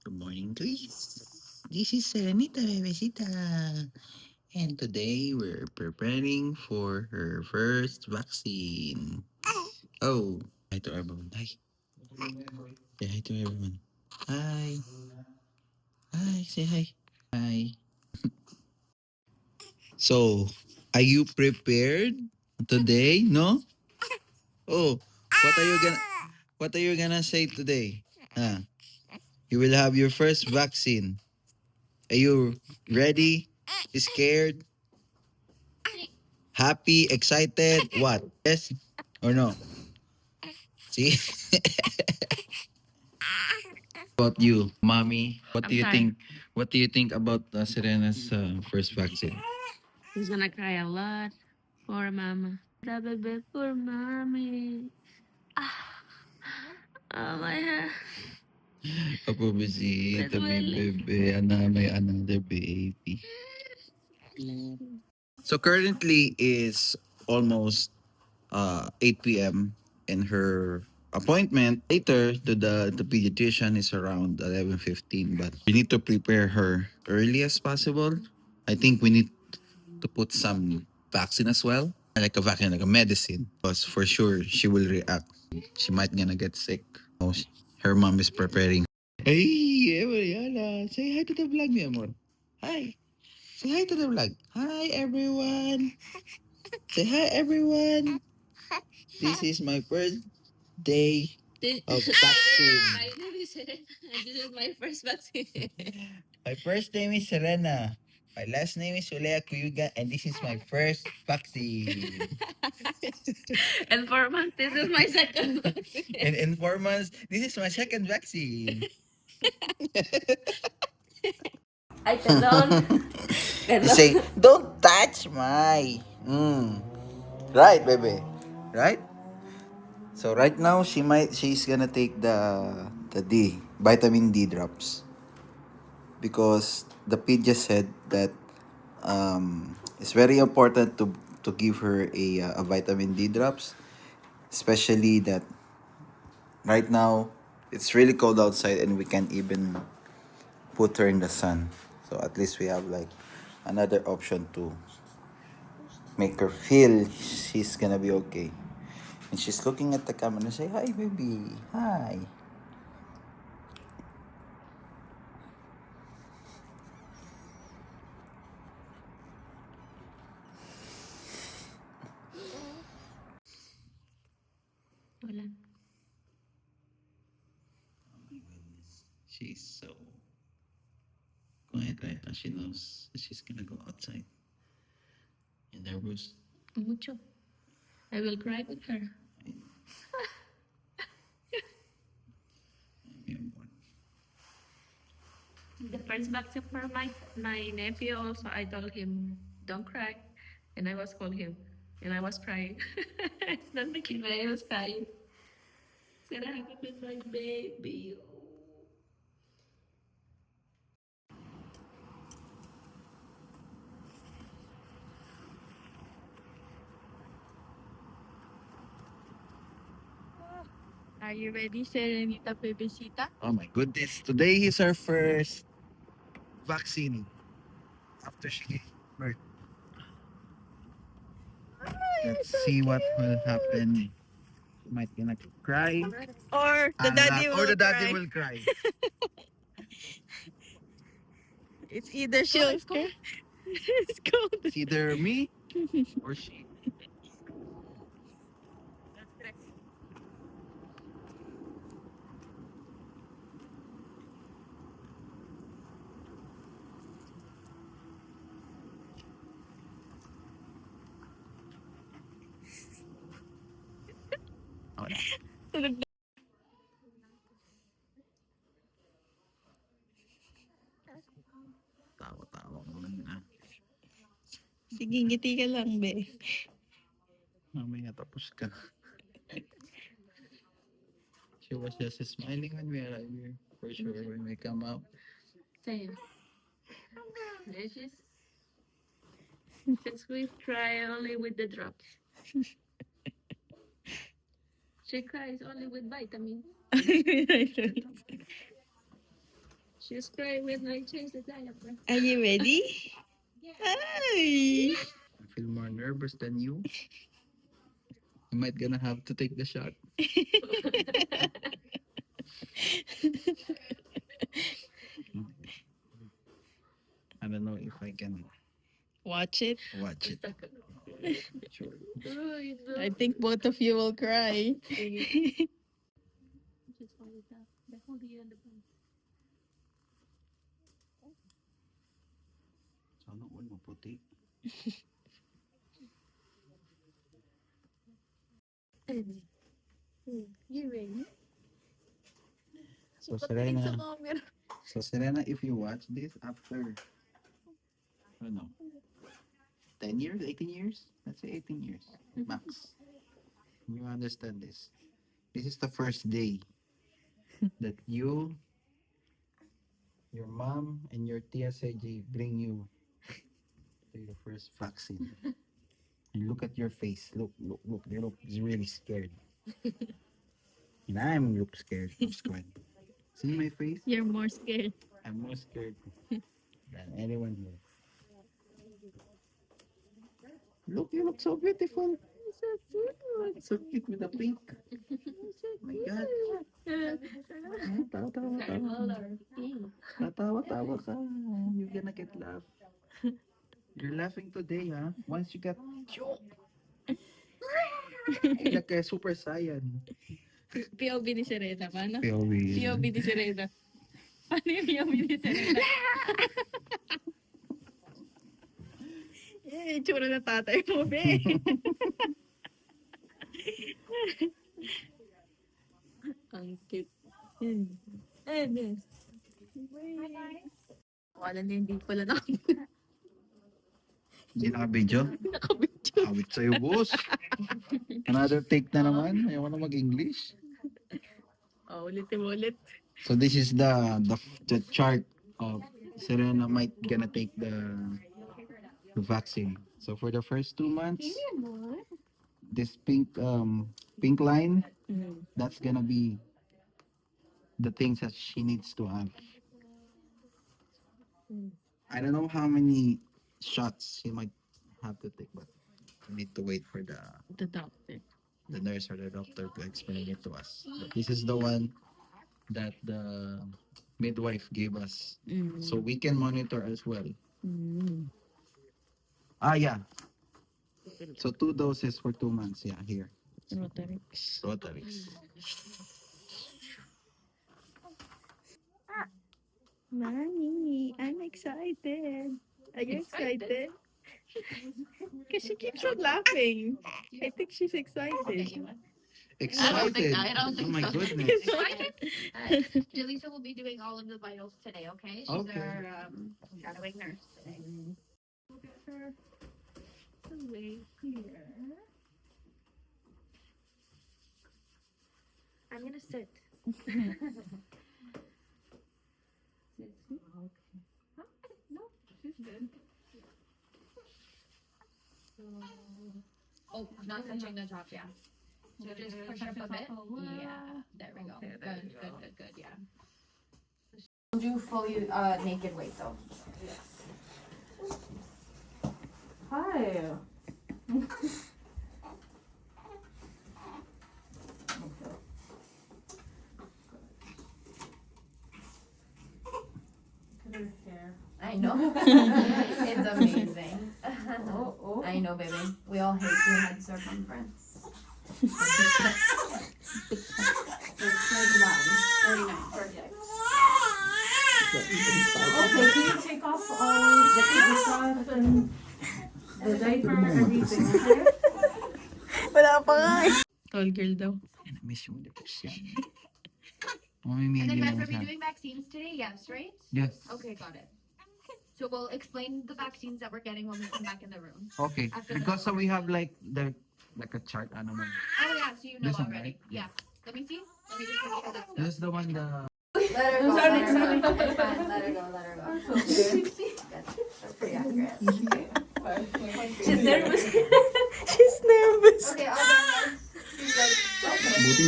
Good morning, guys. This is Serenita Bebecita. And today we're preparing for her first vaccine. Oh, hi to everyone. Hi. Say hi to everyone. Hi. Hi. Say hi. Hi. So, are you prepared today? No? Oh, what are you gonna say today? Huh? You will have your first vaccine. Are you ready? Scared? Happy? Excited? What? Yes or no? See? About you, mommy. What do I'm you sorry. think? What do you think about Serena's first vaccine? He's gonna cry a lot. Poor mama. The baby, poor mommy. Ah, oh my hair. Apo busy, That tabi will. bebe, may another baby. So currently is almost 8 p.m. and her appointment later to the pediatrician is around 11:15, but we need to prepare her early as possible. I think we need to put some vaccine as well, like a vaccine, like a medicine, because for sure she will react. She might gonna get sick. Oh, her mom is preparing. Hey, Mariana, say hi to the vlog, mi amor. Hi. Say hi to the vlog. Hi, everyone. Say hi, everyone. This is my first day of vaccine. My name is Serena, and this is my first vaccine. My first name is Serena. My last name is Ulea Kuyuga, and this is my first vaccine. And 4 months, this is my second vaccine. In 4 months, this is my second vaccine. Ay, perdón. You Perdón. say, don't touch my. Right, baby. Right? So right now she's gonna take the vitamin D drops because the ped just said that it's very important to give her a vitamin D drops, especially that right now it's really cold outside and we can't even put her in the sun. So at least we have like another option to make her feel she's gonna be okay. And she's looking at the camera and say, "Hi, baby. Hi." Hola. She's so quiet right now. She knows that she's gonna go outside. And nervous. Mucho. I will cry with her. The first vaccine for my nephew also, I told him, don't cry. And I was calling him. And I was crying. It's not making, but I was crying. It's gonna happen with my baby. Are you ready, Serenita Bebecita? Oh my goodness. Today is our first vaccine after she gave birth. Let's see what will happen. She might gonna cry. Or the daddy Or will the daddy cry. will cry. It's either she'll cry. It's cold. It's either me or she. Oh, tawa-tawa naman na. Sige, ngiti ka lang, be. Mamaya tapos ka. She was just smiling when we arrived here. For sure, when we come out. Sa'yo. Delicious. Since we try only with the drops. She cries only with vitamins. She's crying when I change the diaper. Are you ready? Hi. I feel more nervous than you. I might gonna have to take the shot. I don't know if I can Watch it. watch it. Sure. Oh, you know. I think both of you will cry. Just hold it up. Hold it on the phone. Sana all maputi. You ready? So Serena, if you watch this after, I don't know, 10 years, 18 years? Let's say 18 years, max. You understand this. This is the first day that you, your mom, and your TSAG bring you to your first vaccine. And look at your face. Look. You look really scared. And I'm look scared. I'm scared. See my face? You're more scared. I'm more scared than anyone here. Look, you look so beautiful. So cute. So cute with the pink. Oh my God. Tawa ka. You're gonna get laugh. You're laughing today, huh? Once you get like a super saiyan. POV ni Serena. Paano? POV. POV ni Serena. Paano yung POV ni Serena? Eh, itsura na tatay mo, be. Ang cute. Wala na hindi pala na Hindi naka-video? nakabidyo. Awit sa'yo, boss. Another take na naman. Ayaw na mag-English. Oh, ulitin mo ulit. So this is the chart of Serena might gonna take the vaccine. So for the first 2 months, this pink line, that's gonna be the things that she needs to have. I don't know how many shots she might have to take, but we need to wait for the doctor. nurse or the doctor to explain it to us. But this is the one that the midwife gave us, so we can monitor as well. Yeah. So 2 doses for 2 months. Yeah, here. Rotarix. Mommy, I'm excited. Are you excited? Because she keeps on laughing. I think she's excited. Excited. I don't think Oh my so. goodness. Jaleesa will be doing all of the vitals today, okay? She's Okay. our shadowing nurse today. We'll get her away here. I'm gonna sit. No, she's good. Oh, not touching the top, yeah. So just push up a bit. Yeah, there we go. Good, yeah. We'll do fully naked weight though. Hi. I know. It's amazing. I know, baby. We all hate your head circumference. 39. Perfect. Okay, can you take off all the kitty stuff and the diaper and everything, okay? Wala pa nga eh. Tall girl daw. And I miss you with the yan. And then guys, are we doing vaccines today? Yes, right? Yes. Okay, got it. So we'll explain the vaccines that we're getting when we come back in the room. Okay. After Because the- we have like a chart. Ano man. Oh yeah, so you know This one, already. right? Yeah. Let me see. Let me just make sure that's This is the one the. Let her go. Sorry, Let her sorry. go. It's fine. Let her go. Let her go. That's pretty accurate. She's nervous. She's nervous. Okay, all done. She's like, okay. Buti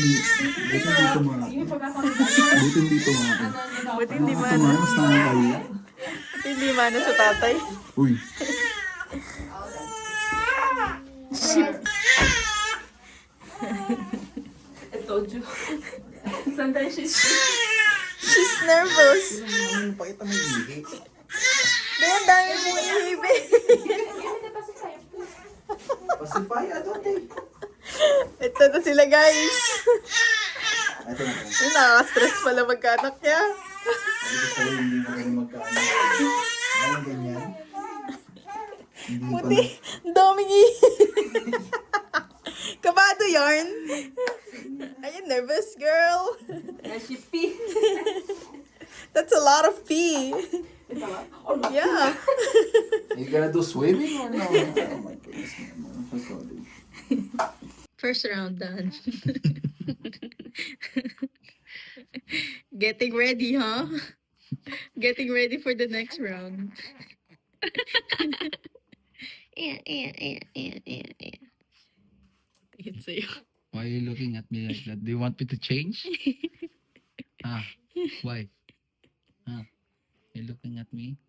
dito mga. You put back on the diaper, Buti dito mga. and then the Buti hindi Ito mana. nga, mas nakakaya. Buti hindi mana sa tatay. Uy. I told you. Sometimes She's nervous. Pakita mo yung ihi. Di, ang dami mong ihibig. Pacify, I don't think. Ito na sila, guys. Ito na. Ay, nakaka-stress pala magkaanak niya. Sabi ko sa'yo, hindi mo kayo magkaano. Ano ganyan? Hindi Buti, ang daming Kabado yarn. Are you nervous, girl? she pee. That's a lot of pee. Yeah. Are you gonna do swimming or no? Oh my goodness, man. I'm so sorry. First round done. Getting ready, huh? Getting ready for the next round. Tingin sa'yo. Why are you looking at me like that? Do you want me to change? Why? You looking at me?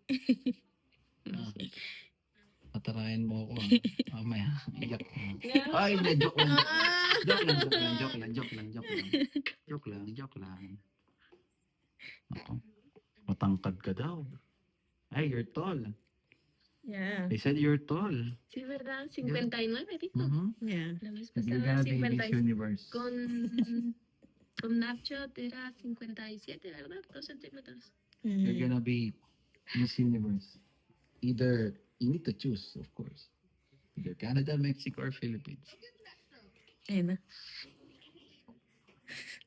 Patarayan mo ako. Mamaya, iyak mo. Ay, hindi, joke lang. Joke lang. Ako, matangkad ka daw. Ay, you're tall. Yeah. They said you're tall. Sí, ¿verdad? 59, dijo. Yeah. La vez You're pasada gonna be Miss 50. Universe. Con Nacho era 57, ¿verdad? 2 centímetros. You're gonna be Miss Universe. Either, you need to choose, of course. Either Canada, Mexico, or Philippines. Ayun na.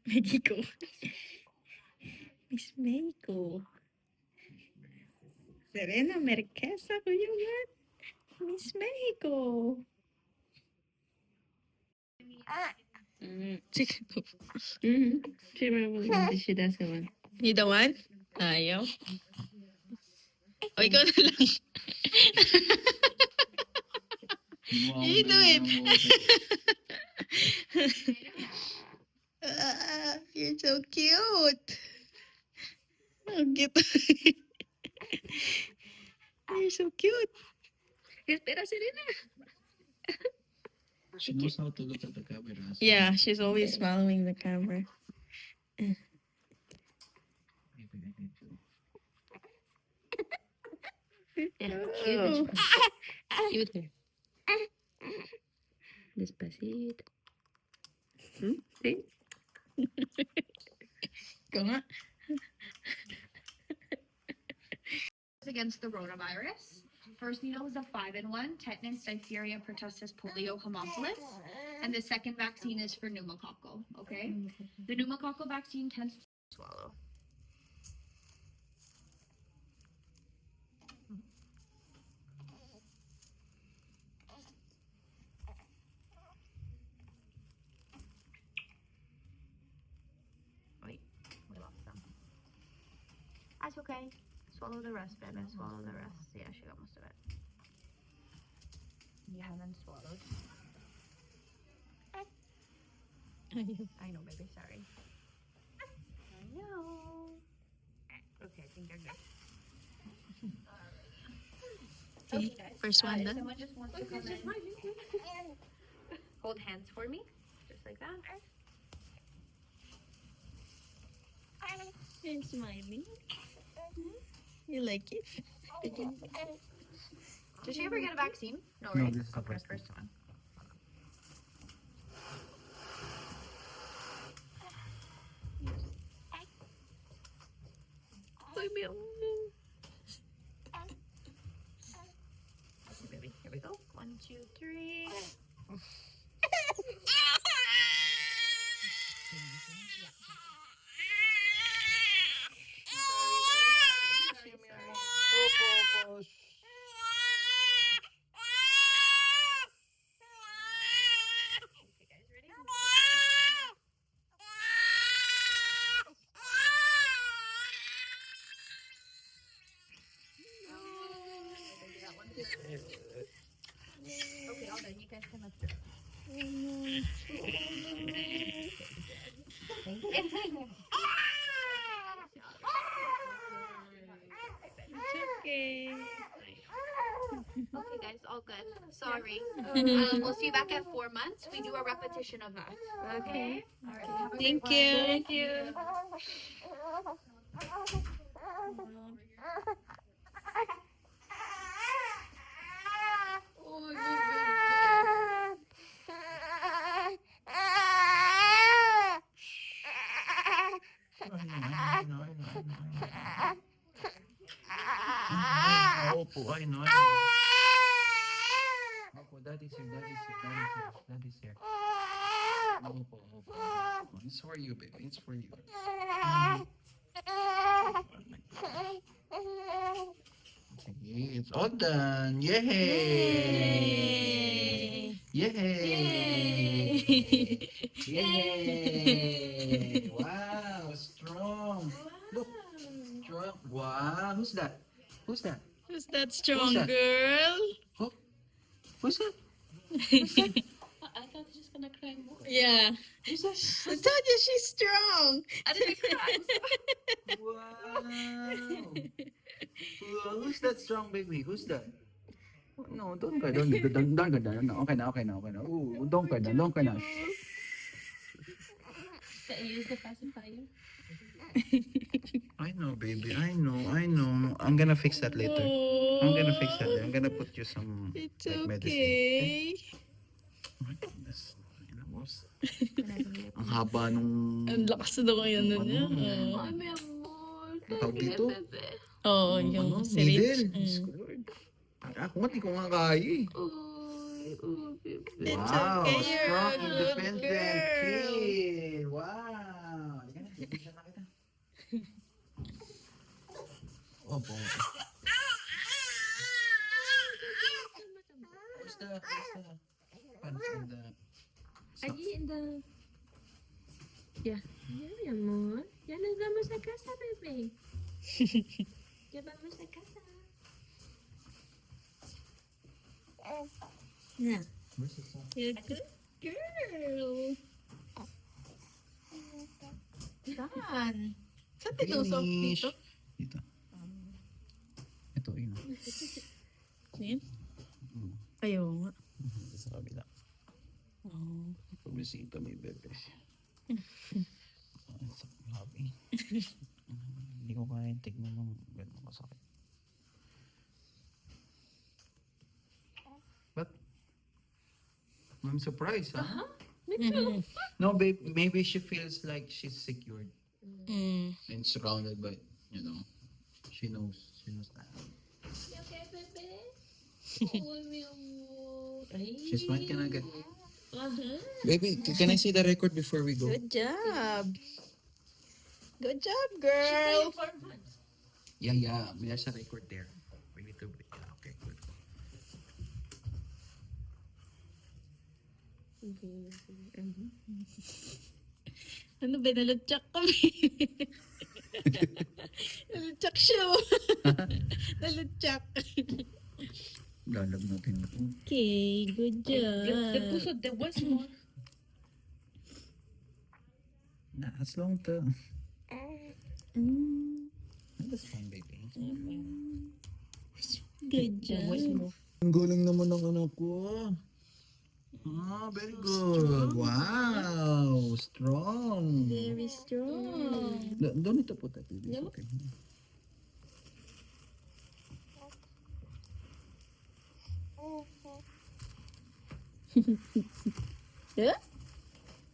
Mexico. Miss Mexico. Serena Merquesa, kuya yan. Miss Mexico. She remember she doesn't want. You the one? Ayaw. O, ikaw na lang. You do it. You're so cute. Ang cute. You're so cute. Espera, Serena. She knows how to look at the camera. Yeah, she's always following the camera. Cute. Cute. Despacito. ¿Sí? Ikaw nga. Against the rotavirus. First needle is a 5-in-1, tetanus, diphtheria, pertussis, polio, Haemophilus. And the second vaccine is for pneumococcal, okay? The pneumococcal vaccine tends to swallow. Wait, we lost some. That's okay. Swallow the rest, baby. Swallow the rest. Yeah, she got most of it. You haven't swallowed. I know, baby. Sorry. I know. Okay, I think you're good. Okay, guys. First one done. Someone just wants to come in. Hold hands for me, just like that. You're smiling. You like it? Did she ever get a vaccine? No, No, right? this is the Okay, first one. Ay, mi amor. Okay, baby. Here we go. 1, 2, 3. Okay, guys, ready? Okay, all done. You guys can let go. Thank you. Okay, guys, all good. Sorry. We'll see you back at 4 months. We do a repetition of that. Okay. All right. Have a Thank great you. one. Thank you. Opo, I know. Opo, daddy's here, daddy's here, daddy's here, daddy's here. Opo, opo. It's for you, baby. It's for you. Okay, it's all done. Yay! Yay! Yay! Wow, strong. Look, strong. Wow, who's that? Who's that? Who's that strong that? girl? Who? Who's that? I thought she's gonna cry more. Yeah. Who's that? I told you she's strong. I didn't cry. Wow. Who's that strong baby? Who's that? No, don't cry. Don't cry. No, okay na, okay na, okay na. Ooh, don't cry na, don't cry na. Can you use the pacifier? I know, baby. I know, I know. I'm gonna fix that later. I'm gonna fix that later. I'm gonna put you some It's like, medicine. okay. Oh my goodness. Ayun na, boss. Ang haba nung... Ang lakas daw ngayon na niya. Ay, may amor. Tawag dito? Bebe. Oo, yung syringe. Needle. Diyos ko, Lord. Ako nga, di ko nga kaya eh. Uy, bebe. It's Wow, okay, you're strong, a good independent girl. kid. Wow. Halika na, bibigyan na kita. Opo. Where's the pants and the... Allí en the... Ya, mi amor. Ya nos vamos a casa, bebé. Ya vamos a casa. Yeah. Where's the socks? You're a good girl. Saan? Saan tinusok Finish. dito? Dito. Ito, yun. Yan? Ayaw nga. Dito sa kabila. Oh. Pumisita may bebe. Sa lobby. Hindi ko kaya tignan ng gano'ng kasakit. But, I'm surprised, huh? No, babe, maybe she feels like she's secured Mm. and surrounded by, you know, she knows that. You okay, bebe? Oh, mi amor. Ay. She's fine, can I get... Uh-huh. Baby, can I see the record before we go? Good job. Good job, She's girl. saying 4 months. Yeah, there's a record there. We need to, yeah, okay, good. Ano ba, nalutsak kami. Nalutsak siya. Nalutsak. Lalag natin ito. Okay, good The job. puso, there was more. Nah, as long to. Mm, That's fine, baby. good job. Ang galing naman ng anak ko. Ah, very good. Wow, strong. Very strong. Don't need to put that, baby. It's okay. Yeah?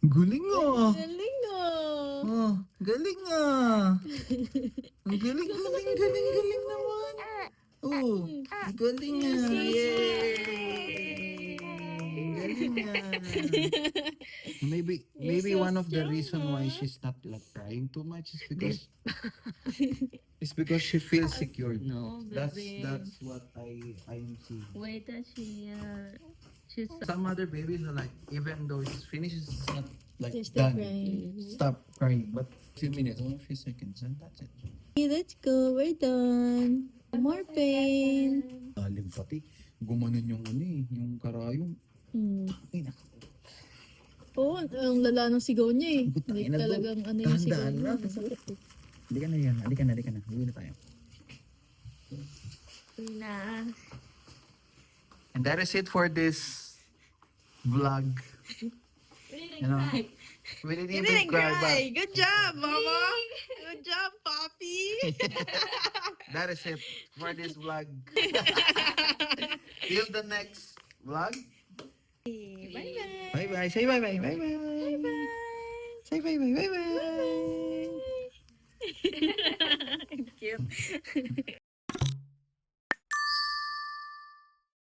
Galing ah. Galing ah. Oh, galing ah. Ang galing naman. Oh, galing ah. Yay! Galing ah. Maybe so one of the strong, reason why she's not like crying too much is because she feels secure. No, baby. That's what I am seeing. Wait that she's Some other babies are like, even though it's finished, it's not like They're still done. crying. Stop crying. But few minutes, only a few seconds, and that's it. Okay, let's go. We're done. More pain. Lalim pati. Gumanon yung yung karayong. Hmm. Ay, na. Oo, ang lala ng sigaw niya eh. Putang Hindi ina, talagang ano yung sigaw dahan-dahan niya. lang. Masakit eh. Halika na yan. Halika na. Uwi na tayo. na. And that is it for this vlog. You know, we didn't You even didn't cry, cry. Good job, Mama. Good job, Poppy. but that is it for this vlog. Till the next vlog. Bye-bye. Bye bye. Say bye bye. Bye bye. Bye-bye. Say bye bye. Bye bye. Cute.